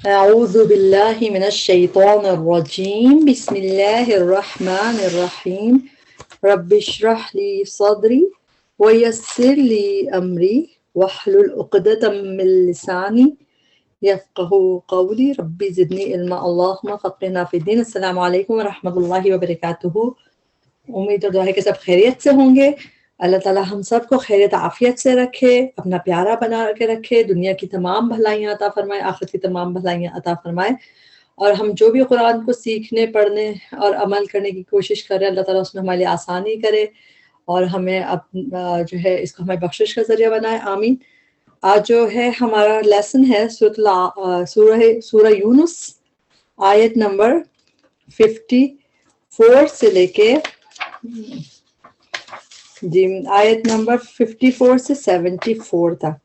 أعوذ بالله من الشيطان الرجيم بسم الله الرحمن الرحيم رب اشرح لي صدري ويسر لي أمري واحلل عقدة من لساني يفقهوا قولي رب زدني علما اللهم فقهنا في الدين. السلام علیکم ورحمۃ اللہ وبرکاتہ. امید اور دعا ہے کہ سب خیریت سے ہوں گے. اللہ تعالیٰ ہم سب کو خیریت عافیت سے رکھے، اپنا پیارا بنا کے رکھے، دنیا کی تمام بھلائیاں عطا فرمائے، آخرت کی تمام بھلائیاں عطا فرمائے. اور ہم جو بھی قرآن کو سیکھنے، پڑھنے اور عمل کرنے کی کوشش کریں، اللہ تعالیٰ اس میں ہمارے لیے آسانی کرے اور ہمیں جو ہے اس کو ہمیں بخشش کا ذریعہ بنائے. آمین. آج جو ہے ہمارا لیسن ہے سورہ یونس، آیت نمبر 54 سے لے کے آیت نمبر 54 سے 74 تک.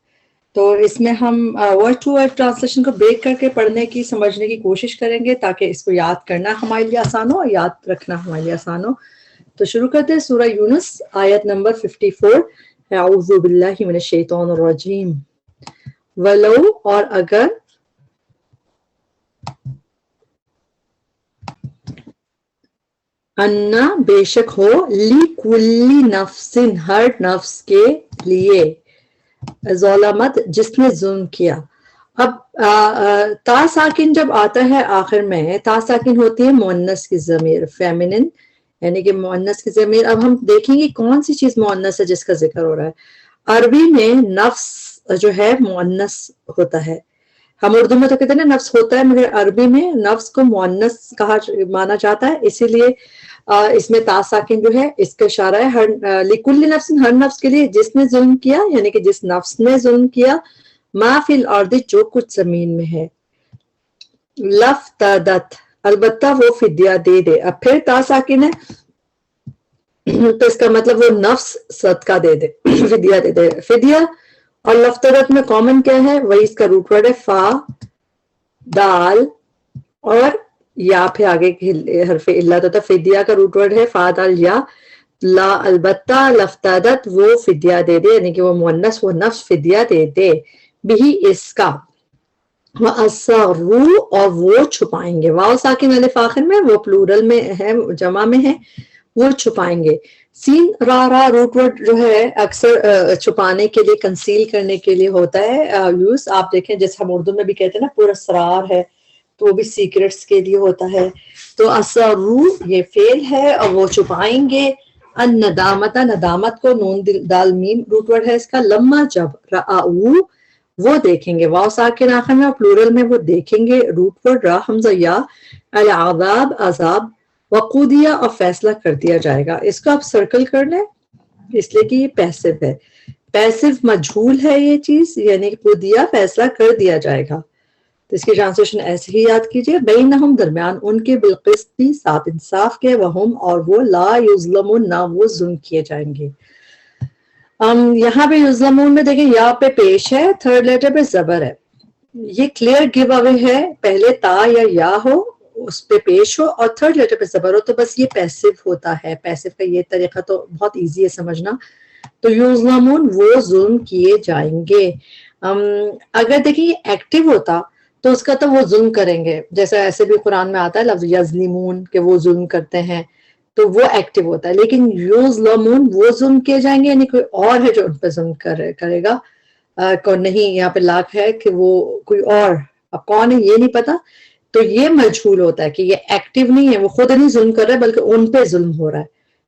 تو اس میں ہم ورڈ ٹو ورڈ ٹرانسلیشن کو بریک کر کے پڑھنے کی، سمجھنے کی کوشش کریں گے تاکہ اس کو یاد کرنا ہمارے لیے آسان ہو اور یاد رکھنا ہمارے لیے آسان ہو. تو شروع کرتے ہیں سورہ یونس آیت نمبر 54. اعوذ باللہ من الشیطان الرجیم. ولو اور اگر انا بے شک ہو لکلی نفس ہر نفس کے لیے ظلمت جس نے ظلم کیا. اب تا ساکن جب آتا ہے آخر میں، تا ساکن ہوتی ہے مؤنث کی ضمیر، فیمنن یعنی کہ مؤنث کی ضمیر. اب ہم دیکھیں گے کون سی چیز مؤنث ہے جس کا ذکر ہو رہا ہے. عربی میں نفس جو ہے مؤنث ہوتا ہے. ہم اردو میں تو کہتے ہیں نا نفس ہوتا ہے، مگر عربی میں نفس کو مؤنث کہا مانا جاتا ہے. اسی لیے اس میں تا ساکن جو ہے اس کا اشارہ ہے ہر لکل نفس، ہر نفس کے لیے جس نے ظلم کیا، یعنی کہ جس نفس نے ظلم کیا. ما فی الارض جو کچھ زمین میں ہے. لفتدت البتہ وہ فدیہ دے دے. اب پھر تا ساکن ہے تو اس کا مطلب وہ نفس صدقہ دے دے، فدیہ دے دے. فدیہ اور لفتدت میں کامن کیا ہے؟ وہی اس کا روٹ ورڈ ہے فا، دال اور یا پھر آگے حرف اللہ تو فدیہ کا روٹ ورڈ ہے فا دال یا. لا البتہ لفتدت وہ فدیہ دے دے، یعنی کہ وہ مؤنث، وہ نفس فدیہ دے دے. بھی اس کا وَأَسَرُّوا اور وہ چھپائیں گے. واو ساکن الف آخر میں، وہ پلورل میں ہے، جمع میں ہے، وہ چھپائیں گے. سین را را روٹ ورڈ جو ہے اکثر چھپانے کے لیے، کنسیل کرنے کے لیے ہوتا ہے یوز. آپ دیکھیں جیسے ہم اردو میں بھی کہتے ہیں نا پورا اسرار ہے، تو وہ بھی سیکرٹس کے لیے ہوتا ہے. تو اسروا یہ فعل ہے اور وہ چھپائیں گے. الندامت ندامت کو نون دال میم روٹ ورڈ ہے اس کا. لما جب رآؤ وہ دیکھیں گے، واو ساکن آخر میں اور پلورل میں وہ دیکھیں گے، روٹ ورڈ را حمزہ یا. العذاب عذاب، وقودیہ اور فیصلہ کر دیا جائے گا. اس کو آپ سرکل کر لیں اس لیے کہ یہ پیسو ہے، پیسو مجھول ہے یہ چیز، یعنی کہ قودیہ فیصلہ کر دیا جائے گا. تو اس کی ٹرانسلیشن ایسے ہی یاد کیجئے. بینہم درمیان ان کے بالقسط ساتھ انصاف کے، وہم اور وہ لا یظلمون نہ وہ ظلم کیے جائیں گے. یہاں پہ یظلمون میں دیکھیں یا پہ پیش ہے، تھرڈ لیٹر پہ زبر ہے. یہ کلیئر گیو اوے ہے، پہلے تا یا ہو اس پہ پیش ہو اور تھرڈ لیٹر پہ زبر ہو تو بس یہ پیسو ہوتا ہے. پیسو کا یہ طریقہ تو بہت ایزی ہے سمجھنا. تو یظلمون وہ ظلم کیے جائیں گے. اگر دیکھیں یہ ایکٹیو ہوتا تو اس کا تو وہ ظلم کریں گے، جیسا ایسے بھی قرآن میں آتا ہے لفظ یظلمون کہ وہ ظلم کرتے ہیں، تو وہ ایکٹیو ہوتا ہے. لیکن یظلمون وہ ظلم کیے جائیں گے، یعنی کوئی اور ہے جو ان پہ ظلم کرے گا. نہیں یہاں پہ لاک ہے کہ وہ کوئی اور، اب کون ہے یہ نہیں پتا. تو یہ مجھول ہوتا ہے کہ یہ ایکٹیو نہیں ہے، وہ خود نہیں ظلم کر رہا ہے بلکہ ان پہ ظلم ہو رہا ہے.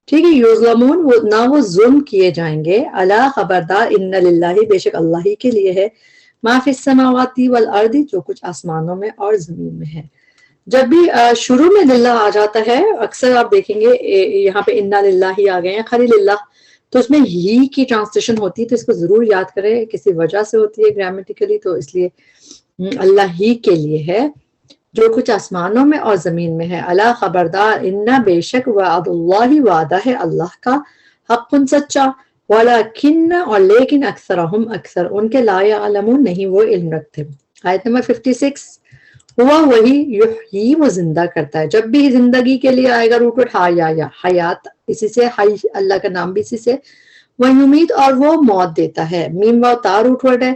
ٹھیک ہے. یظلمون وہ نہ وہ ظلم کیے جائیں گے. الا خبردار، ان للہ بے شک اللہ ہی کے لیے ہے، ما فی السماوات والارض جو کچھ آسمانوں میں اور زمین میں ہے. جب بھی شروع میں للہ آ جاتا ہے اکثر آپ دیکھیں گے یہاں پہ انا للہ ہی آ گئے ہیں، خلی للہ، تو اس میں ہی کی ٹرانسلیشن ہوتی ہے. تو اس کو ضرور یاد کریں، کسی وجہ سے ہوتی ہے گرامیٹیکلی، تو اس لیے اللہ ہی کے لیے ہے جو کچھ آسمانوں میں اور زمین میں ہے. الا خبردار، انا بے شک، وعد اللہ وعدہ ہے اللہ کا، حق سچا، ولیکن اور لیکن اکثرہم اکثر ان کے لا یعلمون نہیں وہ علم رکھتے. آیت نمبر 56. ہوا وہی یحیی وہ زندہ کرتا ہے. جب بھی زندگی کے لیے آئے گا روٹ ورڈ یا حیات، اسی سے حی اللہ کا نام بھی اسی سے. ویمیت اور وہ موت دیتا ہے، میم واو تا روٹ ورڈ ہے.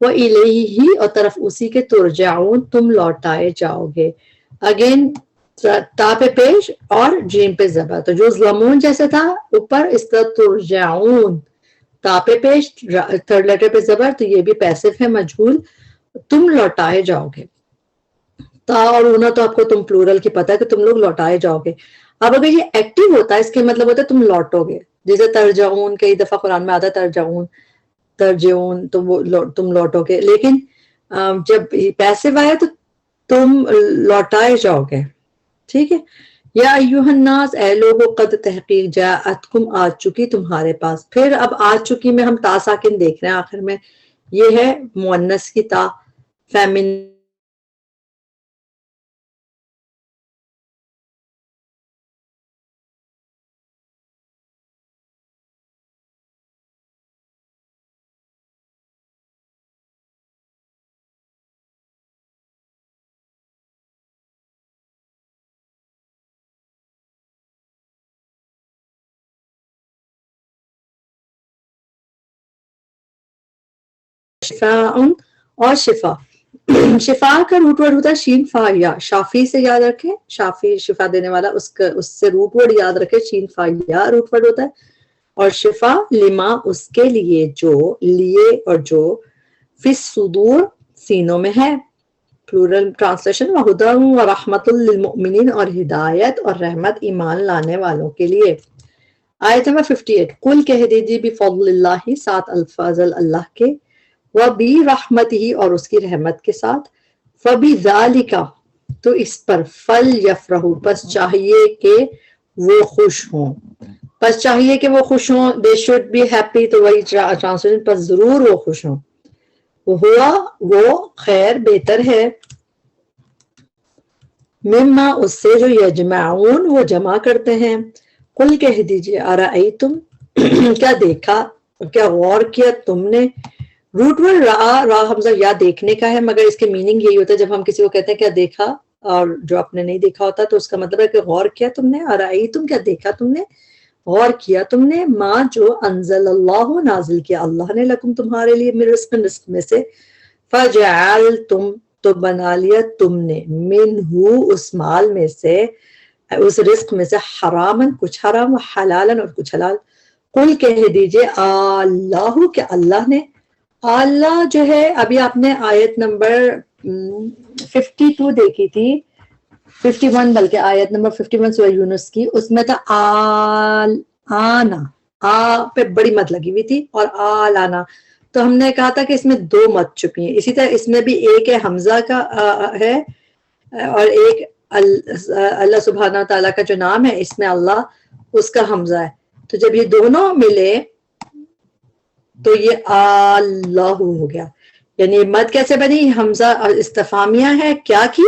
وَإِلَيْهِ اور طرف اسی کے ترجعون تم لوٹائے جاؤ گے. اگین تا پہ پیش اور جیم پہ زبر، تو جو ضمون جیسے تھا اوپر اس طرح ترجعون، تا پہ پیش تھرڈ لیٹر پہ زبر، تو یہ بھی پیسو ہے مجہول، تم لوٹائے جاؤ گے. تا اور اونا تو آپ کو تم پلورل کی پتہ ہے کہ تم لوگ لوٹائے جاؤ گے. اب اگر یہ ایکٹیو ہوتا ہے اس کے مطلب ہوتا ہے تم لوٹو گے، جیسے ترجعون کئی دفعہ قرآن میں آتا ہے ترجعون ترجعون، تو وہ تم لوٹو گے. لیکن جب پیسو آیا تو تم لوٹائے جاؤ گے. ٹھیک ہے. یا ایوہ الناس اے لوگو قد تحقیق جاءتکم آ چکی تمہارے پاس. پھر اب آ چکی میں ہم تا ساکن دیکھ رہے ہیں آخر میں، یہ ہے مؤنث کی تا، فیمن شفاء اور شفا. شفا کا روٹ ورڈ ہوتا ہے شین فا یا. شافی سے یاد رکھیں، شافی شفا دینے والا، اس سے روٹ ورڈ یاد رکھیں شین فا یا روٹ ورڈ ہوتا ہے. اور شفا لما اس کے لیے جو، لیے اور جو، فی الصدور سینوں میں ہے. پلورل ٹرانسلیشن وہدی ورحمۃ للمؤمنین اور ہدایت اور رحمت ایمان لانے والوں کے لیے. آیت نمبر 58 قل کہہ دیجیے بفضل اللہ، سات الفاظ اللہ کے، وبرحمتہ اور اس کی رحمت کے ساتھ، فبذالک تو اس پر، فلیفرحوا بس چاہیے کہ وہ خوش ہوں، بس چاہیے کہ وہ خوش ہوں، دے شوڈ بی ہیپی، تو وہی ٹرانسلیشن پر ضرور وہ خوش ہوں. ہوا وہ خیر بہتر ہے، مما اس سے جو یجمعون وہ جمع کرتے ہیں. قل کہہ دیجئے ارأیتم کیا دیکھا، کیا غور کیا تم نے. روٹ ورڈ را حمزہ یا دیکھنے کا ہے، مگر اس کے میننگ یہی ہوتا ہے جب ہم کسی کو کہتے ہیں کیا دیکھا، اور جو آپ نے نہیں دیکھا ہوتا تو اس کا مطلب ہے کہ غور کیا تم نے. ارأیتم کیا دیکھا تم نے، غور کیا تم نے، ما جو انزل اللہ نازل کیا اللہ نے، لکم تمہارے لیے، من رزق رزق میں سے، فجعلتم تو بنا لیا تم نے، منہ اس مال میں سے، اس رزق میں سے، حرامن کچھ حرام، حلالن اور کچھ حلال. قل کہہ دیجئے اللہ کہ اللہ نے. اللہ جو ہے ابھی آپ نے آیت نمبر 52 دیکھی تھی، 51 بلکہ آیت نمبر 51 سورہ یونس کی، اس میں تھا آنا، آ پہ بڑی مت لگی ہوئی تھی، اور آلانا، تو ہم نے کہا تھا کہ اس میں دو مت چھپی ہیں. اسی طرح اس میں بھی ایک ہے حمزہ کا ہے، اور ایک اللہ سبحانہ تعالیٰ کا جو نام ہے اس میں اللہ اس کا حمزہ ہے. تو جب یہ دونوں ملے تو یہ اللہ ہو گیا. یعنی مد کیسے بنی، حمزہ استفہامیہ ہے کیا کی،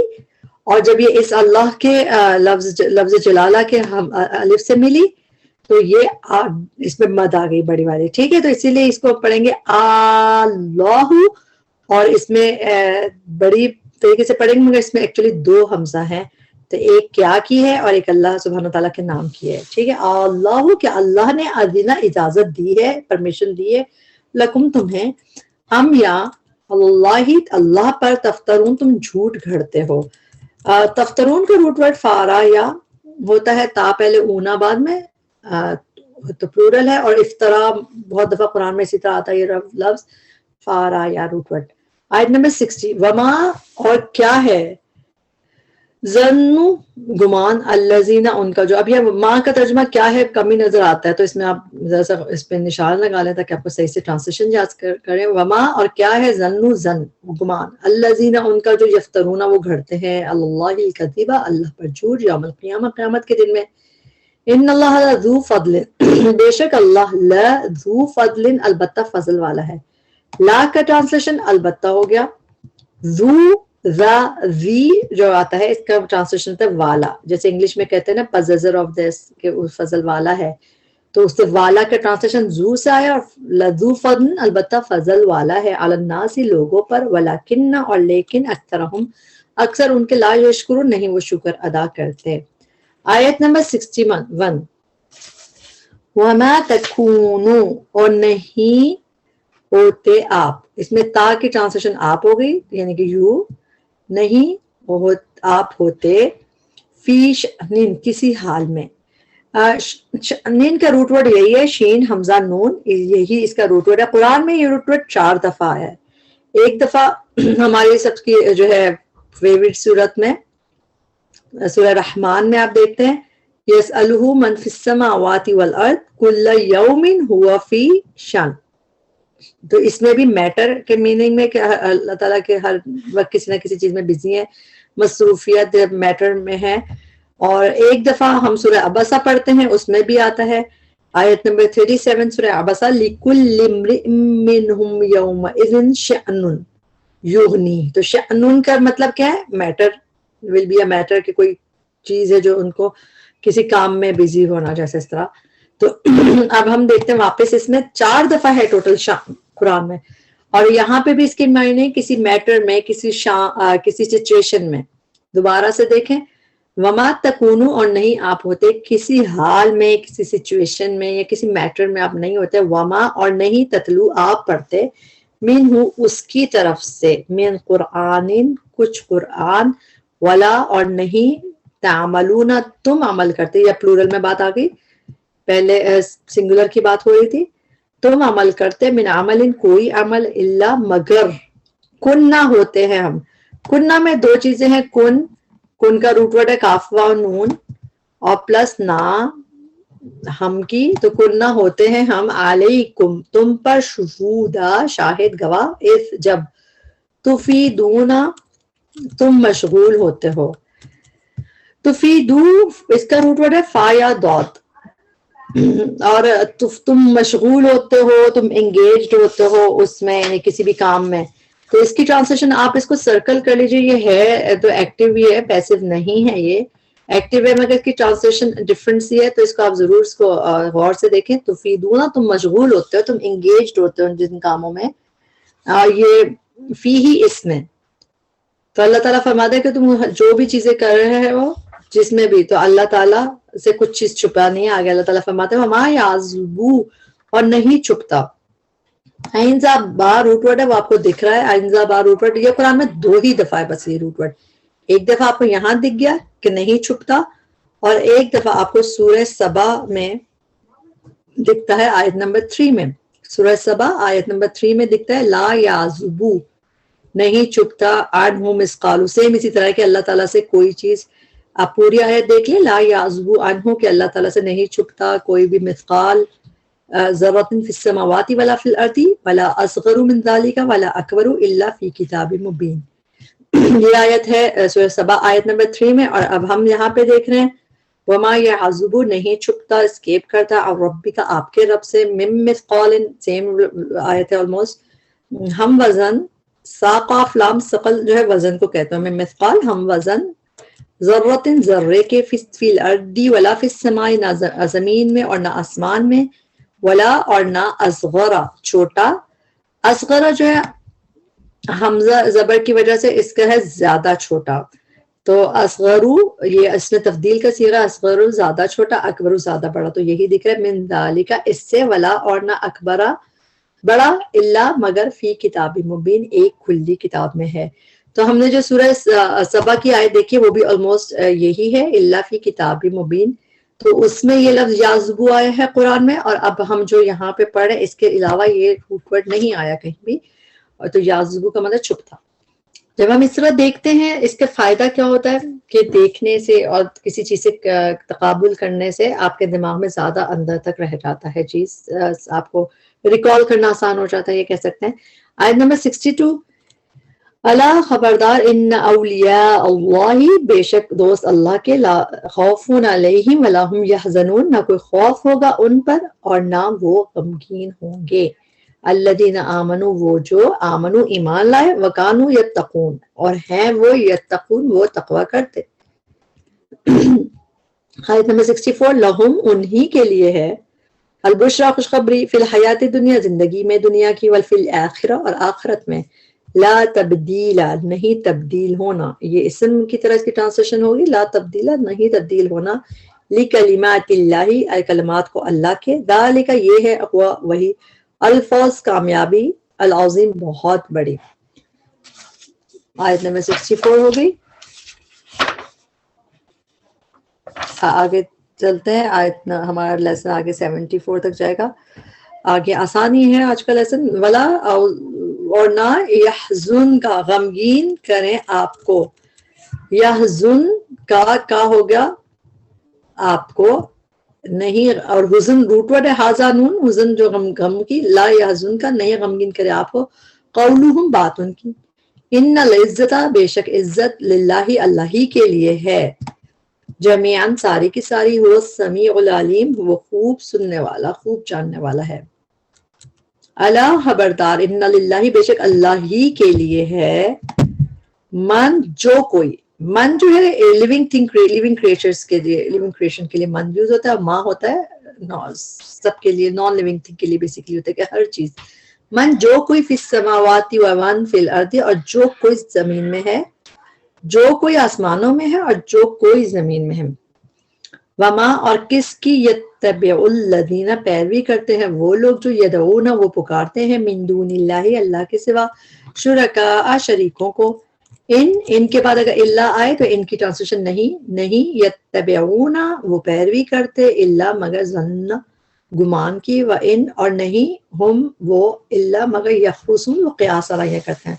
اور جب یہ اس اللہ کے لفظ جلالہ کے الف سے ملی تو یہ اس میں مد آ گئی بڑی والی. ٹھیک ہے، تو اسی لیے اس کو پڑھیں گے اللہ، اور اس میں بڑی طریقے سے پڑھیں گے، مگر اس میں ایکچولی دو حمزہ ہیں، تو ایک کیا کی ہے اور ایک اللہ سبحانہ تعالیٰ کے نام کی ہے. ٹھیک ہے، اللہ کہ اللہ نے اذن اجازت دی ہے، پرمیشن دی ہے، لکم تمہیں، ہم یا اللہ اللہ پر، تفترون تم جھوٹ گھڑتے ہو. تفترون کا روٹ ورڈ فارا یا ہوتا ہے، تا پہلے اونا بعد میں تو پلورل ہے، اور افطرا بہت دفعہ قرآن میں اسی طرح آتا ہے یہ لفظ فارا یا روٹ ورڈ. آیت نمبر 60 وما اور کیا ہے، ظنو گمان، الذین ان کا جو، اب یہ ماں کا ترجمہ کیا ہے کمی نظر آتا ہے، تو اس میں آپ ذرا سا اس پہ نشان لگا لیں تاکہ آپ کو صحیح سے ٹرانسلیشن یاد کریں. وما اور کیا ہے، ظنو زن گمان، الذین ان کا جو، یفترون وہ گھڑتے ہیں، اللہ الکذب اللہ پر جھوٹ، یوم القیامہ قیامت کے دن میں. ان اللہ ذو فضل بے شک اللہ ذو فضل البتہ فضل والا ہے. لا کا ٹرانسلیشن البتہ ہو گیا، ذو ذی جو آتا ہے اس کا ٹرانسلیشن ہوتا ہے والا، جیسے انگلش میں کہتے ہیں نا possessor of this کہ فضل والا ہے، تو اس سے والا کا ٹرانسلیشن ذو سے آیا، اور لذو فضل البتہ فضل والا ہے، علی الناس لوگوں پر، ولکن اور لیکن، اکثرہم اکثر ان کے لا یشکرون نہیں وہ شکر ادا کرتے. آیت نمبر 61 وما تکونو اور نہیں ہوتے آپ, اس میں تا کی ٹرانسلیشن آپ ہو گئی, یعنی کہ یو نہیں آپ ہوتے, فی شأن کسی حال میں. نین کا روٹ ورڈ یہی ہے, شین حمزہ نون, یہی اس کا روٹ ورڈ ہے. قرآن میں یہ روٹ ورڈ 4 دفعہ آیا ہے. ایک دفعہ ہماری سب کی جو ہے فیوریٹ صورت میں سورہ رحمان میں آپ دیکھتے ہیں یسألہ من فی السماوات والارض کل یوم ہوا فی شان. تو اس میں بھی میٹر کے میننگ میں کہ اللہ تعالیٰ کے ہر وقت کسی نہ کسی چیز میں بزی ہیں, مصروفیت میٹر میں ہے. اور ایک دفعہ ہم سورہ عبسہ پڑھتے ہیں, اس میں بھی آتا ہے آیت نمبر 37 سورہ عبسہ, لِكُلِّ امْرِئٍ مِّنْهُمْ يَوْمَئِذٍ شَأْنٌ یغنی. تو شأنٌ کا مطلب کیا ہے؟ Meter, will be a meter, کہ کوئی چیز ہے جو ان کو کسی کام میں بزی ہونا, جیسے اس طرح. تو اب ہم دیکھتے ہیں واپس, اس میں 4 دفعہ ہے ٹوٹل قرآن میں, اور یہاں پہ بھی اس کے معنی کسی میٹر میں, کسی سچویشن میں. دوبارہ سے دیکھیں, وما تکونو, اور نہیں آپ ہوتے, کسی حال میں, کسی سچویشن میں یا کسی میٹر میں آپ نہیں ہوتے, وما اور نہیں, تتلو آپ پڑھتے, من ہوں اس کی طرف سے, من قرآن کچھ قرآن, ولا اور نہیں, تعملون تم عمل کرتے, یا پلورل میں بات آ گئی, پہلے سنگولر کی بات ہو رہی تھی, تم عمل کرتے, من عمل کوئی عمل, الا مگر, کننا ہوتے ہیں ہم. کننا میں 2 چیزیں ہیں, کن کا روٹ ورڈ ہے کاف واو نون, اور پلس نا ہم کی, تو کننا ہوتے ہیں ہم, علیکم تم پر, شہودا شاہد گواہ, اس جب, تفیدونا تم مشغول ہوتے ہو. تفیدو اس کا روٹ ورڈ ہے فا یا دوت, اور تم مشغول ہوتے ہو, تم انگیجڈ ہوتے ہو اس میں, یعنی کسی بھی کام میں. تو اس کی ٹرانسلیشن آپ اس کو سرکل کر لیجئے, یہ ہے تو ایکٹیو بھی ہے, پیسو نہیں ہے. یہ ایکٹیو ہے مگر اس کی ٹرانسلیشن ڈفرنٹ سی ہے, تو اس کو آپ ضرور اس کو غور سے دیکھیں. تفیدونا تم مشغول ہوتے ہو, تم انگیجڈ ہوتے ہو جن کاموں میں, یہ فی ہی اس میں. تو اللہ تعالیٰ فرماتا ہے کہ تم جو بھی چیزیں کر رہے ہو جس میں بھی, تو اللہ تعالیٰ سے کچھ چیز چھپا نہیں ہے. آگے اللہ تعالیٰ فرماتے ہیں وما یعزبو, اور نہیں چھپتا. آئنزا با روٹ ورڈ ہے, وہ آپ کو دکھ رہا ہے, آئنزا با روٹ ورڈ, یہ قرآن میں 2 ہی دفعہ ہے بس یہ روٹ ورڈ. ایک دفعہ آپ کو یہاں دکھ گیا کہ نہیں چھپتا, اور ایک دفعہ آپ کو سورہ سبا میں دکھتا ہے آیت نمبر 3 میں. سورہ سبا آیت نمبر 3 میں دکھتا ہے لا یعزبو, نہیں چھپتا, عنہ مثقال, سیم اسی طرح کہ اللہ تعالیٰ سے کوئی چیز, آپ پوری آیت دیکھ لیں, لا یعزبو عنہ, کہ اللہ تعالیٰ سے نہیں چھپتا کوئی بھی مثقال ذرۃ فی السماوات ولا فی الارض ولا اصغر من ذلک ولا اکبر الا فی کتاب مبین. یہ آیت ہے سورہ سبا آیت نمبر 3 میں. اور اب ہم یہاں پہ دیکھ رہے ہیں وما یعزب, نہیں چھپتا, اسکیپ کرتا, اور ربک, آپ کے رب سے, مم مثقال, سیم آیت ہے آلموسٹ, ہم وزن, ساقاف لام ثقل جو ہے وزن کو کہتے ہیں, مم مثقال ہم وزن, ذرۃ ذرے کے, فی الارض ولا فی السماء, نہ زمین میں اور نہ آسمان میں, ولا اور نہ, اصغرا چھوٹا, اصغرا جو ہے حمزہ زبر کی وجہ سے اس کا ہے زیادہ چھوٹا, تو اصغرو یہ اس میں تفدیل کا صیغہ, اصغرو زیادہ چھوٹا, اکبرو زیادہ بڑا, تو یہی دکھ رہا ہے من ذالک اس سے, ولا اور نہ, اکبرا بڑا, الا مگر, فی کتاب مبین ایک کھلی کتاب میں ہے. تو ہم نے جو سورہ سبا کی آیت دیکھی وہ بھی آلموسٹ یہی ہے, الا فی کتاب مبین, تو اس میں یہ لفظ یعزبو آیا ہے قرآن میں. اور اب ہم جو یہاں پہ پڑھ رہے ہیں اس کے علاوہ یہ روٹ ورڈ نہیں آیا کہیں بھی, اور تو یعزبو کا مطلب چھپتا. جب ہم اس طرح دیکھتے ہیں اس کا فائدہ کیا ہوتا ہے کہ دیکھنے سے اور کسی چیز سے تقابل کرنے سے آپ کے دماغ میں زیادہ اندر تک رہ جاتا ہے چیز, آپ کو ریکال کرنا آسان ہو جاتا ہے, یہ کہہ سکتے ہیں. آیت نمبر 62, اللہ خبردار, ان اولیاء اللہ, بے شک دوست اللہ کے, لا خوف علیہم ولا هم یحزنون, نہ کوئی خوف ہوگا ان پر اور نہ وہ غمگین ہوں گے. الذین آمنوا, وہ جو آمنوا ایمان لائے, وکانوا یتقون, اور ہیں وہ یتقون وہ تقوی کرتے. آیت نمبر 64, لہم انہی کے لیے ہے, البشرا خوشخبری, فی الحیات دنیا زندگی میں دنیا کی, والفی الآخرہ اور آخرت میں, لا تبدیل نہیں تبدیل ہونا, یہ اسم کی طرح اس کی ٹرانسلیشن ہوگی, لا تبدیل نہیں تبدیل ہونا, لکلمات اللہ, کلمات کو اللہ کے, ذالک یہ ہے, وہی, الفوز کامیابی، العظیم بہت بڑی. آیت نمبر 64 ہو گئی. آگے چلتے ہیں. آیت ہمارا لیسن آگے 74 تک جائے گا. آگے آسانی ہے آج کا لیسن. ولا اور نہ یحزن کا غمگین کریں آپ کو. یحزن کا ہو گیا آپ کو نہیں، اور حزن روٹ ورڈ ہے حاضا نون، حزن جو غم کی، لا یحزن کا نہیں غمگین کرے آپ کو، قولہم بات ان کی، ان العزت بے شک عزت للہ اللہ ہی کے لیے ہے، جمیعاً ساری کی ساری، ہو السمیع العلیم وہ خوب سننے والا خوب جاننے والا ہے. الا خبردار، ان للہ بے شک اللہ ہی کے لیے ہے، من جو کوئی، من جو ہے لیونگ تھنگ لیونگ کریچرز کے لیے، لیونگ کریشن کے لیے من یوز ہوتا ہے، اور ماں ہوتا ہے سب کے لیے، نان لیونگ تھنگ کے لیے بیسیکلی ہوتا ہے کہ ہر چیز. من جو کوئی فی السماوات و من فی الارض، اور جو کوئی زمین میں ہے، جو کوئی آسمانوں میں ہے اور جو کوئی زمین میں ہے. وما اور کس کی، یتبع الذین پیروی کرتے ہیں وہ لوگ جو، یدعون وہ پکارتے ہیں، من دون اللہ اللہ کے سوا، شرکاء شریکوں کو. ان کے بعد اگر اللہ آئے تو ان کی ٹرانسلیشن نہیں، یتبعون وہ پیروی کرتے، اللہ مگر ظن گمان کی، و ان اور نہیں، ہم وہ اللہ مگر یخرصون وہ قیاس آرائیاں کرتے ہیں.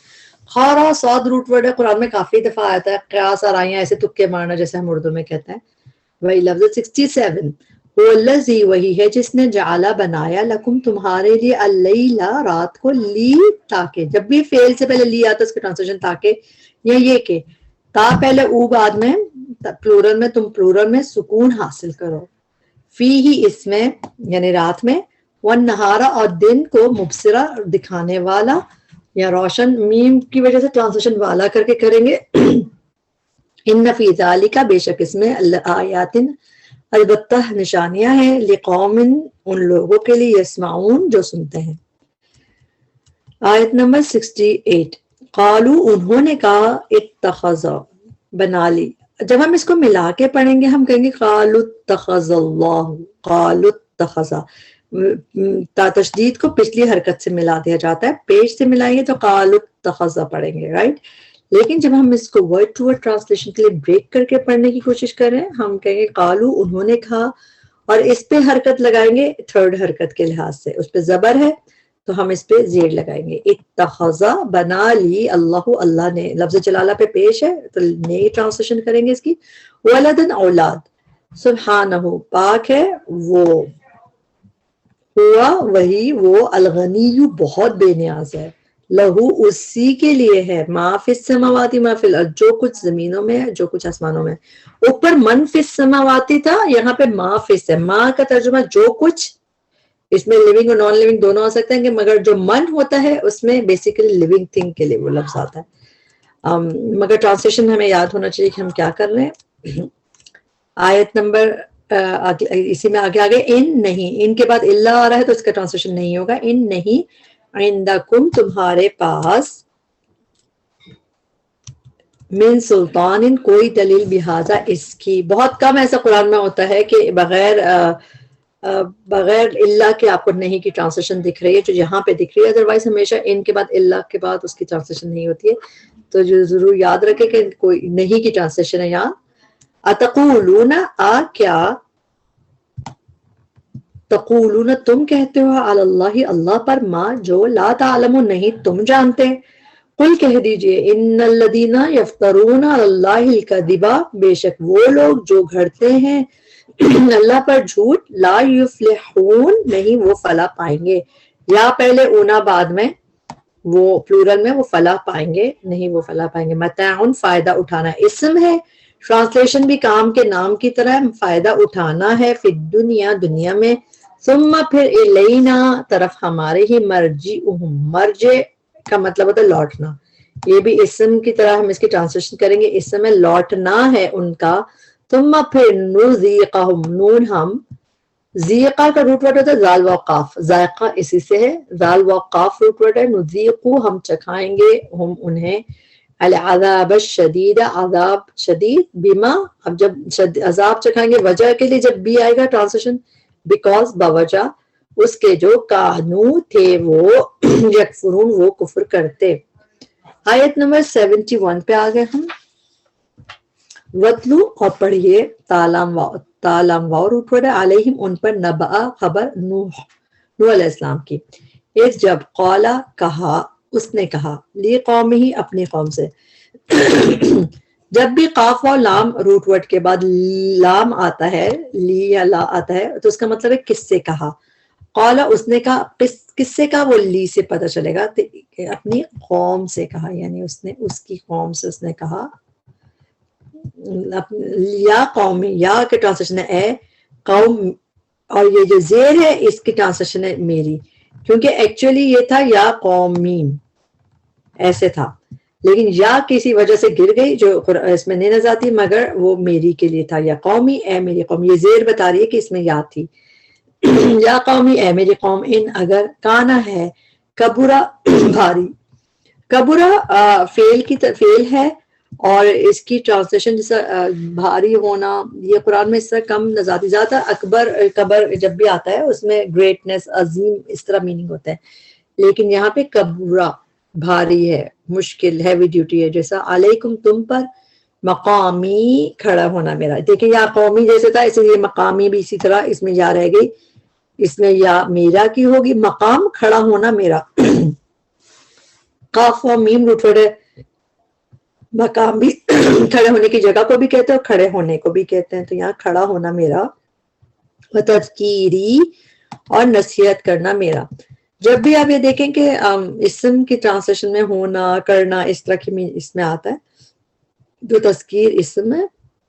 خارا صاد روٹ ورڈ ہے، قرآن میں کافی دفعہ آتا ہے. قیاس آرائیاں ایسے تکے مارنا جیسے ہم اردو میں کہتے ہیں. وہی لفظ 67، وہ الذی وہی ہے جس نے جعلا بنایا، لکم تمہارے لیے، اللیل رات کو، لی تاکہ، جب بھی فعل سے پہلے لی آتا ہے اس کا ٹرانسلیشن تاکہ، یا یہ کہ تا پہلے او بعد میں، پلورل میں تم پلورل میں سکون حاصل کرو، فی ہی اس میں یعنی رات میں، والنہارا اور دن کو، مبصرہ دکھانے والا یا روشن، میم کی وجہ سے ٹرانسلیشن والا کر کے کریں گے. ان فی ذالک بے شک اس میں، آیات البتہ نشانیاں ہیں، لقوم ان لوگوں کے لیے، یسمعون جو سنتے ہیں. آیت نمبر 68، قالو انہوں نے کہا، اتخذ بنا لی. جب ہم اس کو ملا کے پڑھیں گے ہم کہیں گے قالو اتخذ اللہ، قالو اتخذ، تشدید کو پچھلی حرکت سے ملا دیا جاتا ہے، پیش سے ملائیں گے تو قالو اتخذ پڑھیں گے، رائٹ. لیکن جب ہم اس کو ورڈ ٹو ورڈ ٹرانسلیشن کے لیے بریک کر کے پڑھنے کی کوشش کریں، ہم کہیں گے قالو انہوں نے کہا، اور اس پہ حرکت لگائیں گے تھرڈ حرکت کے لحاظ سے، اس پہ زبر ہے تو ہم اس پہ زیر لگائیں گے. اتخذا بنا لی، اللہ اللہ نے، لفظ جلالہ پہ پیش ہے تو نئی ٹرانسلیشن کریں گے اس کی. ولدن اولاد، سبحانہ پاک ہے وہ، ہوا وہی، وہ الغنی بہت بے نیاز ہے، لہو اسی کے لیے ہے، ما فی السماواتی ما فی الارض جو کچھ زمینوں میں ہے جو کچھ آسمانوں میں. اوپر من فی السماواتی تھا، یہاں پہ ما فی السماواتی، ما کا ترجمہ جو کچھ، اس میں لیونگ اور نان لیونگ دونوں آ سکتے ہیں، کہ مگر جو من ہوتا ہے اس میں بیسیکلی لیونگ تھنگ کے لیے وہ لفظ آتا ہے. مگر ٹرانسلیشن ہمیں یاد ہونا چاہیے کہ ہم کیا کر رہے ہیں. آیت نمبر اسی میں آگے ان نہیں، ان کے بعد اللہ آ رہا ہے تو اس کا ٹرانسلیشن نہیں ہوگا. ان نہیں، عندکم تمہارے پاس، من سلطان کوئی دلیل بہذا اس کی. بہت کم ایسا قرآن میں ہوتا ہے کہ بغیر اللہ کے آپ کو نہیں کی ٹرانسلیشن دکھ رہی ہے جو یہاں پہ دکھ رہی ہے. ادروائز ہمیشہ ان کے بعد اللہ کے بعد اس کی ٹرانسلیشن نہیں ہوتی ہے. تو جو ضرور یاد رکھے کہ کوئی نہیں کی ٹرانسلیشن ہے یہاں. اتقولون کیا، تقولون تم کہتے ہو، علی اللہ اللہ پر، ما جو، لا تعلمون نہیں تم جانتے. قل کہہ دیجئے، ان الذین یفترون علی اللہ الکذب بے شک وہ لوگ جو گھڑتے ہیں اللہ پر جھوٹ، لا یفلحون نہیں وہ فلاح پائیں گے. یا پہلے اونا بعد میں وہ پلورل میں، وہ فلاح پائیں گے نہیں وہ فلاح پائیں گے. متاعن فائدہ اٹھانا اسم ہے، ٹرانسلیشن بھی کام کے نام کی طرح فائدہ اٹھانا ہے، فی الدنیا دنیا میں، ثم پھر الینا طرف ہمارے ہی، مرجع کا مطلب ہوتا ہے لوٹنا. یہ بھی اسم کی طرح ہم اس کی ٹرانسلیشن کریں گے، اسم ہے لوٹنا ہے ان کا. ثم پھر نذیقہم، نون ہم، ذیقہ کا روٹ ورڈ ہوتا ہے ذال و قاف، ذائقہ اسی سے ہے، ذال و قاف روٹ ورڈ ہے. نذیقو ہم چکھائیں گے، ہم انہیں، العذاب الشدید عذاب شدید، بما اب جب عذاب چکھائیں گے وجہ کے لیے جب بھی آئے گا ٹرانسلیشن، بیکاز باوجہ، اس کے جو کانو تھے وہ یکفرون وہ کفر کرتے. آیت نمبر 71 پہ آ گئے ہم. وَاتْلُ اور پڑھیے تالام واؤ روٹ ورڈ ہے علیہم ان پر نبأ خبر نوح علیہ السلام کی. اس جب قالا کہا اس نے کہا لی قوم ہی اپنی قوم سے. جب بھی قاف و لام روٹ ورڈ کے بعد لام آتا ہے لی یا لا آتا ہے تو اس کا مطلب ہے کس سے کہا. قالا اس نے کہا کس سے کہا وہ لی سے پتہ چلے گا اپنی قوم سے کہا یعنی اس نے اس کی قوم سے اس نے کہا. یا قومی یا کے ٹرانسلیشن ہے اے قوم اور یہ جو زیر ہے اس کی ٹرانسلیشن ہے میری کیونکہ ایکچولی یہ تھا یا قومی ایسے تھا لیکن یا کسی وجہ سے گر گئی جو اس میں نہیں نظر آتی مگر وہ میری کے لیے تھا. یا قومی اے میری قوم یہ زیر بتا رہی ہے کہ اس میں یا تھی. یا قومی اے میری قوم ان اگر کانا ہے کبورا بھاری کبورا فیل ہے اور اس کی ٹرانسلیشن جیسا بھاری ہونا یہ قرآن میں اس طرح کم نظر زیادہ کبر جب بھی آتا ہے اس میں گریٹنس عظیم اس طرح میننگ ہوتا ہے لیکن یہاں پہ کبورا بھاری ہے مشکل ہیوی ڈیوٹی ہے جیسا علیکم تم پر مقامی کھڑا ہونا میرا. دیکھیں یا قومی جیسے تھا اسی لیے مقامی بھی اسی طرح اس میں یا رہ گئی اس میں یا میرا کی ہوگی مقام کھڑا ہونا میرا. قاف و میم روٹ ورڈ ہے مقام بھی کھڑے ہونے کی جگہ کو بھی کہتے ہیں اور کھڑے ہونے کو بھی کہتے ہیں تو یہاں کھڑا ہونا میرا تذکیری اور نصیحت کرنا میرا. جب بھی آپ یہ دیکھیں کہ اسم کی ٹرانسلیشن میں ہونا کرنا اس طرح کی اس میں آتا ہے تو تذکیر اسم ہے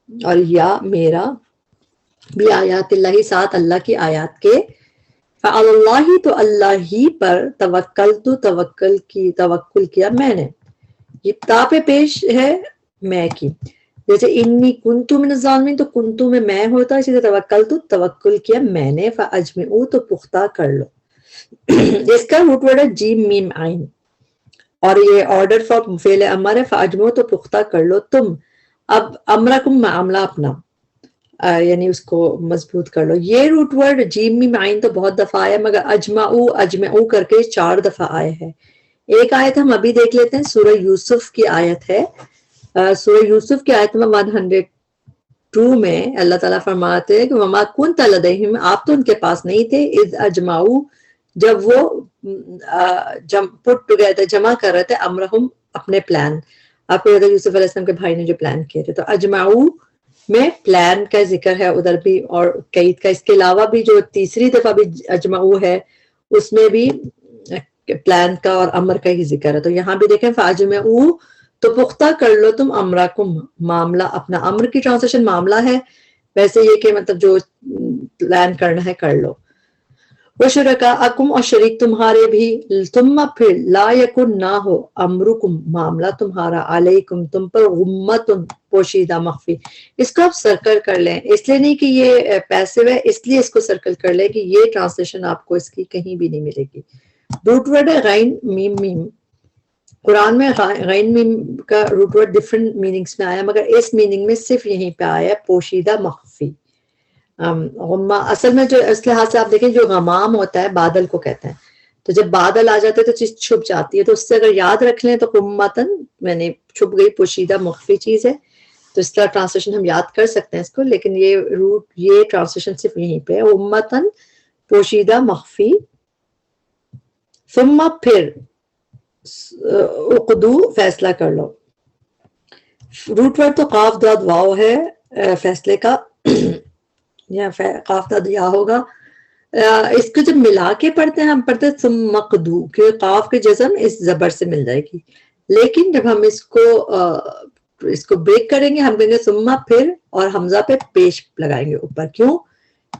اور یا میرا بھی آیات اللہ ساتھ اللہ کی آیات کے. فعلی اللہ تو اللہ ہی پر توکل کیا میں نے. یہ تا پہ پیش ہے میں کی جیسے انی کنتو من الظالمین تو کنتو میں ہوتا اسی طرح توکل کیا میں نے. فاجمعوا تو پختہ کر لو. اس کا روٹ ورڈ ہے جیم میم عین اور یہ آرڈر فار فعل امر ہے. فاجمعوا تو پختہ کر لو تم. اب امرکم معاملہ اپنا یعنی اس کو مضبوط کر لو. یہ روٹ ورڈ جیم میم عین تو بہت دفعہ آیا مگر اجمعوا کر کے 4 دفعہ آئے ہیں. ایک آیت ہم ابھی دیکھ لیتے ہیں سورہ یوسف کی آیت ہے. سورہ یوسف کی آیت میں 102 میں اللہ تعالیٰ فرماتے ہیں کہ وما کنت لدیہم آپ تو ان کے پاس نہیں تھے اذ اجمعوا جب وہ پٹ ٹوگیدر جمع کر رہے تھے امرہم اپنے پلان. آپ کو یوسف علیہ السلام کے بھائی نے جو پلان کیے تھے تو اجمعوا میں پلان کا ذکر ہے ادھر بھی اور قید کا. اس کے علاوہ بھی جو تیسری دفعہ بھی اجمعوا ہے اس میں بھی پلان کا اور امر کا ہی ذکر ہے. تو یہاں بھی دیکھیں فاجمعوا تو پختہ کر لو تم امرکم معاملہ اپنا. امر کی ٹرانسلیشن معاملہ ہے ویسے یہ کہ مطلب جو پلان کرنا ہے کر لو. وشرکاءکم اور شریک تمہارے بھی ثم پھر لا یکن نہ ہو امرکم معاملہ تمہارا علیکم تم پر غمۃ پوشیدہ مخفی. اس کو آپ سرکل کر لیں اس لیے نہیں کہ یہ پیسو ہے اس لیے اس کو سرکل کر لیں کہ یہ ٹرانسلیشن آپ کو اس کی کہیں بھی نہیں ملے گی. روٹ ورڈ ہے غین میم میم. قرآن میں غین میم کا روٹ ورڈ ڈفرنٹ میننگز میں آیا مگر اس میننگ میں صرف یہیں پہ آیا پوشیدہ مخفی. غمہ اصل میں جو اس لحاظ سے آپ دیکھیں جو غمام ہوتا ہے بادل کو کہتے ہیں تو جب بادل آ جاتے تو چیز چھپ جاتی ہے تو اس سے اگر یاد رکھ لیں تو غمتن میں نے چھپ گئی پوشیدہ مخفی چیز ہے تو اس طرح ٹرانسلیشن ہم یاد کر سکتے ہیں اس کو لیکن یہ ٹرانسلیشن صرف یہیں پہ ہے غمتن پوشیدہ مخفی. ثم پھر اقدو فیصلہ کر لو. روٹ ورڈ تو قاف داد واو ہے فیصلے کا یا قاف داد یا ہوگا. اس کو جب ملا کے پڑھتے ہیں ہم پڑھتے ہیں ثم مقدو کہ قاف کے جزم اس زبر سے مل جائے گی لیکن جب ہم اس کو بریک کریں گے ہم کہیں گے ثم پھر اور حمزہ پہ پیش لگائیں گے اوپر.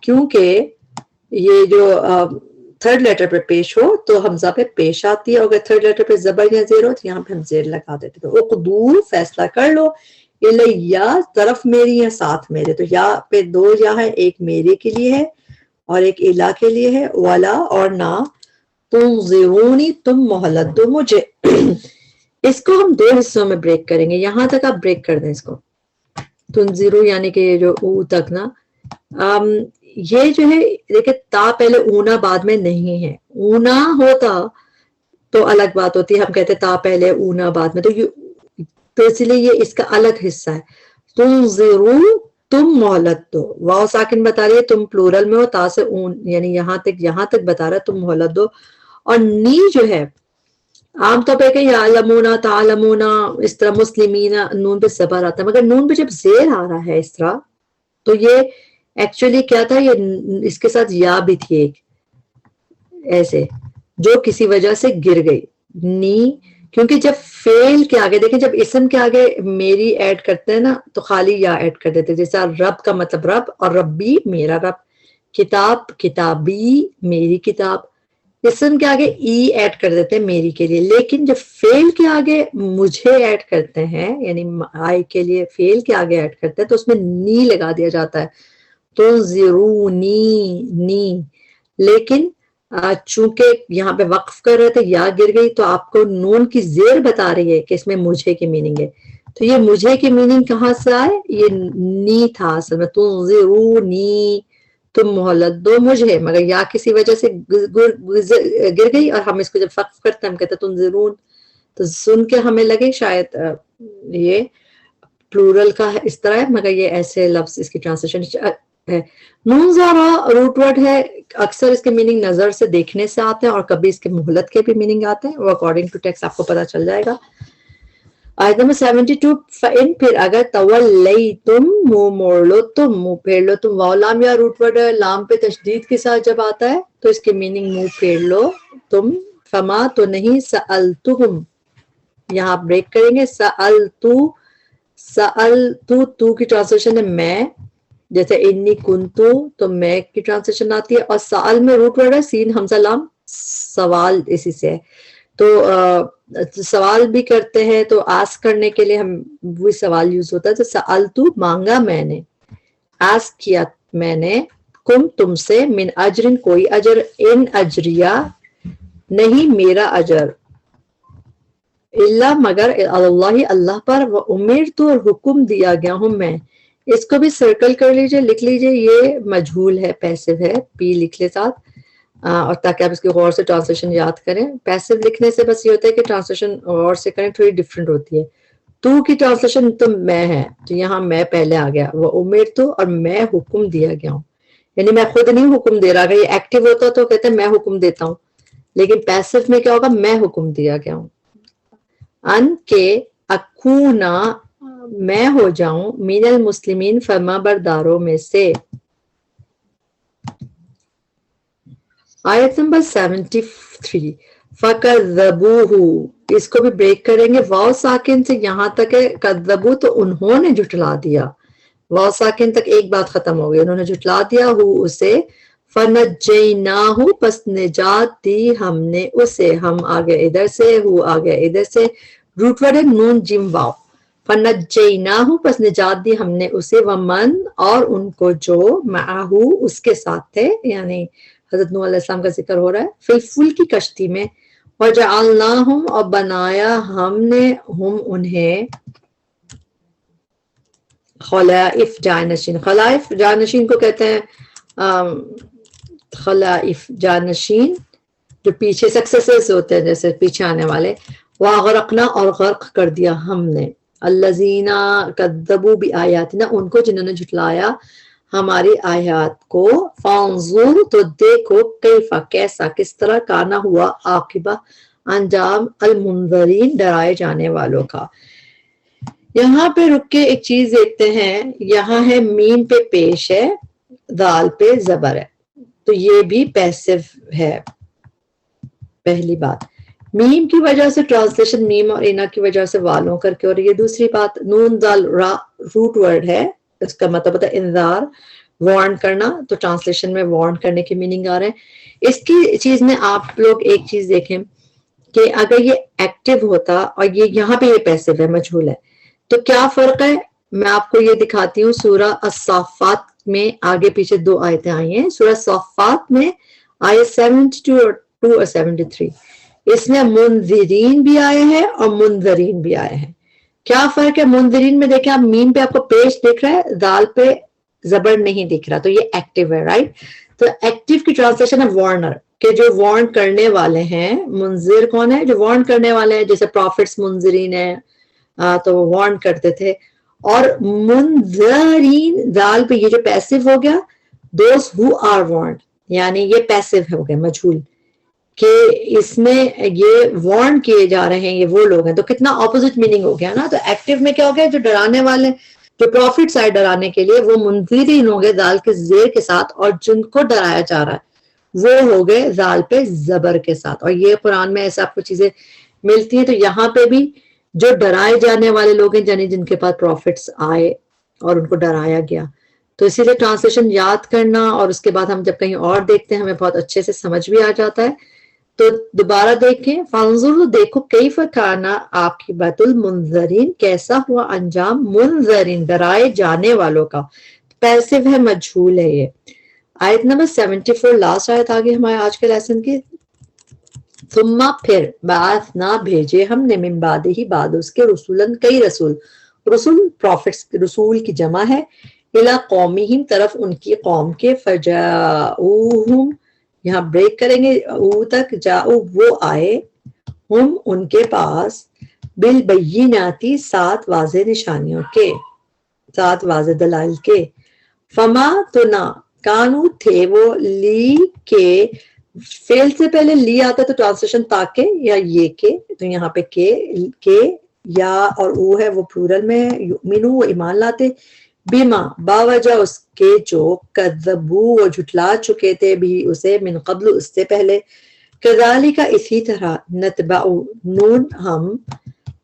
کیونکہ یہ جو تھرڈ لیٹر پہ پیش ہو تو حمزہ پہ پیش آتی ہے اور اگر تھرڈ لیٹر پہ زبر یا زیر ہو تو یہاں پہ ہم زیر لگا دیتے ہیں. اقدو فیصلہ کر لو الیہ طرف میری یا ساتھ میرے. تو یا پہ 2 یا ہے ایک میرے کے لیے ہے اور ایک الہ کے لیے ہے. ولا اور نہ تنظرونی تم مہلت دو مجھے. اس کو ہم 2 حصوں میں بریک کریں گے. یہاں تک آپ بریک کر دیں اس کو تنظرو یعنی کہ یہ جو او تک نا یہ جو ہے دیکھیں تا پہلے اونا بعد میں نہیں ہے. اونا ہوتا تو الگ بات ہوتی ہے, ہم کہتے تا پہلے اونا بعد میں, تو اس لیے یہ اس کا الگ حصہ ہے. تنظرو تم مہلت دو, واو ساکن بتا رہی ہے تم پلورل میں ہو, تا سے اون یعنی یہاں تک بتا رہا ہے تم مہلت دو. اور نی جو ہے عام طور پہ کہ یعلمونا تعلمونا اس طرح مسلمین نون پہ زبر آتا ہے, مگر نون پہ جب زیر آ رہا ہے اس طرح تو یہ ایکچولی کیا تھا, یہ اس کے ساتھ یا بھی تھی ایک ایسے جو کسی وجہ سے گر گئی. نی کیونکہ جب فعل کے آگے دیکھیں, جب اسم کے آگے میری ایڈ کرتے ہیں نا تو خالی یا ایڈ کر دیتے, جیسے رب کا مطلب رب, اور ربی میرا رب, کتاب کتابی میری کتاب, اسم کے آگے ای ایڈ کر دیتے ہیں میری کے لیے. لیکن جب فعل کے آگے مجھے ایڈ کرتے ہیں, یعنی آئی کے لیے فعل کے آگے ایڈ کرتے ہیں, تو اس میں نی لگا دیا جاتا ہے, تو زیرونی نی. لیکن چونکہ یہاں پہ وقف کر رہے تھے یا گر گئی, تو آپ کو نون کی زیر بتا رہی ہے کہ اس میں مجھے کی میننگ ہے. تو یہ مجھے کی میننگ کہاں سے آئے, یہ نی تھا اصل میں, تنظرونی تم مہلت دو مجھے, مگر یا کسی وجہ سے گر گئی, اور ہم اس کو جب وقف کرتے ہیں ہم کہتے ہیں تنظرون, تو سن کے ہمیں لگے شاید یہ پلورل کا اس طرح ہے, مگر یہ ایسے لفظ اس کی ٹرانسلیشن ہے. نون زارا روٹ ورڈ ہے, اکثر اس کے میننگ نظر سے دیکھنے سے آتے ہیں, اور کبھی اس کے مہلت کے بھی میننگ آتے ہیں, وہ اکارڈنگ ٹو ٹیکسٹ آپ کو پتا چل جائے گا. آیت نمبر 72, فَإِن پھر اگر تولیتم منہ موڑ لو تم, منہ پھیر لو تم. واو لام یا روٹ ورڈ ہے, لام پہ تشدید کے ساتھ جب آتا ہے تو اس کی میننگ منہ پھیر لو تم. فما تو نہیں, سألتہم یہاں بریک کریں گے, سألتو تو کی ٹرانسلیشن ہے میں, جیسے انی کنتو تو میں کی ٹرانسلیشن آتی ہے, اور سأل میں روٹ ورڈ ہے سین حمزہ لام, سوال اسی سے ہے. تو سوال بھی کرتے ہیں تو آسک کرنے کے لیے ہم وہی سوال یوز ہوتا ہے, تو سألتو مانگا میں نے, آسک کیا میں نے, کم تم سے, من اجرن کوئی اجر, ان اجریہ نہیں میرا اجر, اللہ مگر اللہ اللہ پر, و امرت اور حکم دیا گیا ہوں میں. اس کو بھی سرکل کر لیجئے, لکھ لیجئے, یہ مجہول ہے, پیسو ہے, پی لکھ لے ساتھ, اور تاکہ آپ اس کی غور سے ٹرانسلیشن یاد کریں. پیسو لکھنے سے بس یہ ہوتا ہے کہ ٹرانسلیشن غور سے کریں, تھوڑی ڈفرینٹ ہوتی ہے. تو کی ٹرانسلیشن تو میں ہے, تو یہاں میں پہلے آ گیا, وہ امرت اور میں حکم دیا گیا ہوں, یعنی میں خود نہیں حکم دے رہا. اگر یہ ایکٹیو ہوتا تو کہتے ہیں میں حکم دیتا ہوں, لیکن پیسو میں کیا ہوگا, میں حکم دیا گیا ہوں. ان کے اکونا میں ہو جاؤں, من المسلمین فرما برداروں میں سے. آیت نمبر 73, فَكَذَّبُوهُ اس کو بھی بریک کریں گے. واو ساکن سے یہاں تک ہے کذبو, تو انہوں نے جھٹلا دیا. واو ساکن تک ایک بات ختم ہو گئی, انہوں نے جھٹلا دیا ہو اسے. فَنَجَّيْنَاهُ پس نجات دی ہم نے اسے, ہم آگے ادھر سے, ہو آگے ادھر سے, روٹ ورڈ ہے نون جم واو. فَنَجَّيْنَاهُ پس نجات دی ہم نے اسے, ومن اور ان کو جو, معہو اس کے ساتھ تھے, یعنی حضرت نوح علیہ السلام کا ذکر ہو رہا ہے, فی الفلک کی کشتی میں. وَجَعَلْنَاهُمْ اور بنایا ہم نے ہم انہیں, خلائف جانشین. خلائف جانشین کو کہتے ہیں خلائف جانشین جو پیچھے سکسیسرز ہوتے ہیں, جیسے پیچھے آنے والے. وَأَغْرَقْنَا اور غرق کر دیا ہم نے, الَّذِينَ كَذَّبُوا بِآيَاتِنَا ان کو جنہوں نے جھٹلایا ہماری آیات کو. فانظر تو دیکھو, کیفا کیسا, کس طرح, کانا ہوا عاقبہ انجام, المنذرین ڈرائے جانے والوں کا. یہاں پہ رک کے ایک چیز دیکھتے ہیں, یہاں ہے میم پہ پیش ہے, دال پہ زبر ہے, تو یہ بھی پیسو ہے. پہلی بات میم کی وجہ سے ٹرانسلیشن میم اور اینا کی وجہ سے والوں کر کے, اور یہ دوسری بات نون دال را روٹ ورڈ ہے, اس کا مطلب ہوتا ہے انذار, وارن کرنا, تو ٹرانسلیشن میں وارن کرنے کی میننگ آ رہے ہیں. اس کی چیز میں آپ لوگ ایک چیز دیکھیں کہ اگر یہ ایکٹیو ہوتا اور یہ یہاں پہ یہ پیسو ہے, مجہول ہے, تو کیا فرق ہے. میں آپ کو یہ دکھاتی ہوں, سورہ الصافات میں آگے پیچھے دو آیتیں آئی ہیں. سورہ الصافات میں آیت 72 اور 73, اس میں منذرین بھی آئے ہیں اور منذرین بھی آئے ہیں. کیا فرق ہے منذرین میں؟ دیکھیں آپ میم پہ آپ کو پیش دکھ رہا ہے, دال پہ زبر نہیں دکھ رہا، تو یہ ایکٹیو ہے، رائٹ. تو ایکٹیو کی ٹرانسلیشن ہے وارنر، کہ جو وارن کرنے والے ہیں. منذر کون ہے؟ جو وارن کرنے والے ہیں، جیسے پروفٹس منذرین ہیں، تو وہ وارن کرتے تھے. اور منذرین دال پہ یہ جو پیسو ہو گیا، دوز ہو آر وارنڈ، یعنی یہ پیسو ہو گئے مجہول، کہ اس میں یہ وارن کیے جا رہے ہیں، یہ وہ لوگ ہیں. تو کتنا اپوزٹ میننگ ہو گیا نا. تو ایکٹیو میں کیا ہو گیا؟ جو ڈرانے والے، جو پروفٹس آئے ڈرانے کے لیے، وہ منذرین ہو گئے دال کے زیر کے ساتھ، اور جن کو ڈرایا جا رہا ہے وہ ہو گئے دال پہ زبر کے ساتھ. اور یہ قرآن میں ایسا آپ کو چیزیں ملتی ہیں. تو یہاں پہ بھی جو ڈرائے جانے والے لوگ ہیں، یعنی جن کے پاس پروفٹس آئے اور ان کو ڈرایا گیا. تو اسی لیے ٹرانسلیشن یاد کرنا، اور اس کے بعد ہم جب کہیں اور دیکھتے ہیں ہمیں بہت اچھے سے سمجھ بھی آ جاتا ہے. تو دوبارہ دیکھیں، فانظروا، دیکھو، کیف کان عاقبۃ المنذرین، کیسا ہوا انجام منذرین، ڈرائے جانے والوں کا. پیسو ہے، مجہول ہے یہ. آیت نمبر 74، لاسٹ آیت آگے ہمارے آج کے لیسن کی. ثم، پھر، بعثنا، بھیجے ہم نے، من بعد ہی، بعد اس کے، رسولن، کئی رسول. رسول پروفٹس، رسول کی جمع ہے. الی قومہم، طرف ان کی قوم کے. فجاؤہم، یہاں بریک کریں گے او تک. جاؤ، وہ آئے، ہم، ان کے پاس، بالبیناتی، 7 واضح نشانیوں کے، 7 واضح دلائل کے. فما، تو نہ، کانو، تھے وہ، لی، کے، فعل سے پہلے لی آتا تو ٹرانسلیشن تاکہ یا یہ کہ، تو یہاں پہ کے یا اور او ہے وہ پلورل میں ہے. یؤمنو، وہ ایمان لاتے. بیما، باوجہ اس کے، جو کذبو، وہ جھٹلا چکے تھے، بھی اسے، من قبل، اس سے پہلے. کذالک، اسی طرح، نتبع، نون ہم،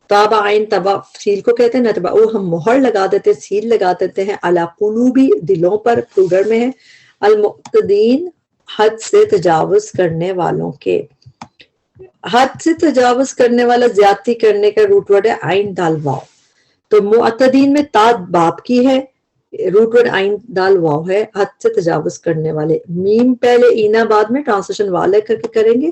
تابعین، تبع سیل کو کہتے ہیں، نتبع ہم مہر لگا دیتے، سیل لگا دیتے ہیں، علی قلوبی، دلوں پر، پلورل میں ہے، المعتدین، حد سے تجاوز کرنے والوں کے. حد سے تجاوز کرنے والا، زیادتی کرنے کا روٹ ورڈ ہے عین دال واو. تو معتدین میں تا باپ کی ہے، روٹ ورڈ عین دال واو ہے، حد سے تجاوز کرنے والے. میم پہلے، اینا بعد میں، ٹرانسلیشن والے کر کے کریں گے.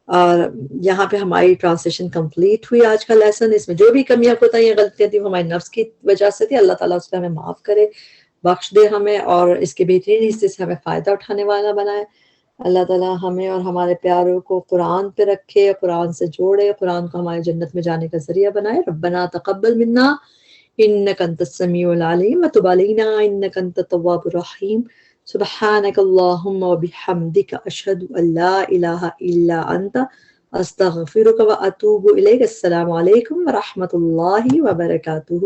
اور یہاں پہ ہماری ٹرانسلیشن کمپلیٹ ہوئی آج کا لیسن. اس میں جو بھی کمیاں کوتاہیاں غلطیاں تھیں وہ ہمارے نفس کی وجہ سے تھی. اللہ تعالیٰ اس کو ہمیں معاف کرے، بخش دے ہمیں، اور اس کے بہترین حصے سے ہمیں فائدہ اٹھانے والا بنائے. اللہ تعالیٰ ہمیں اور ہمارے پیاروں کو قرآن پہ رکھے، قرآن سے جوڑے، قرآن کو ہمارے جنت میں جانے کا ذریعہ بنائے. ربنا تقبل منا انک انت السمیع العلیم وتب علینا انک انت التواب الرحیم. سبحانک اللہم وبحمدک، اشہد ان لا الہ الا انت، استغفرک واتوب الیک. السلام علیکم ورحمۃ اللہ وبرکاتہ.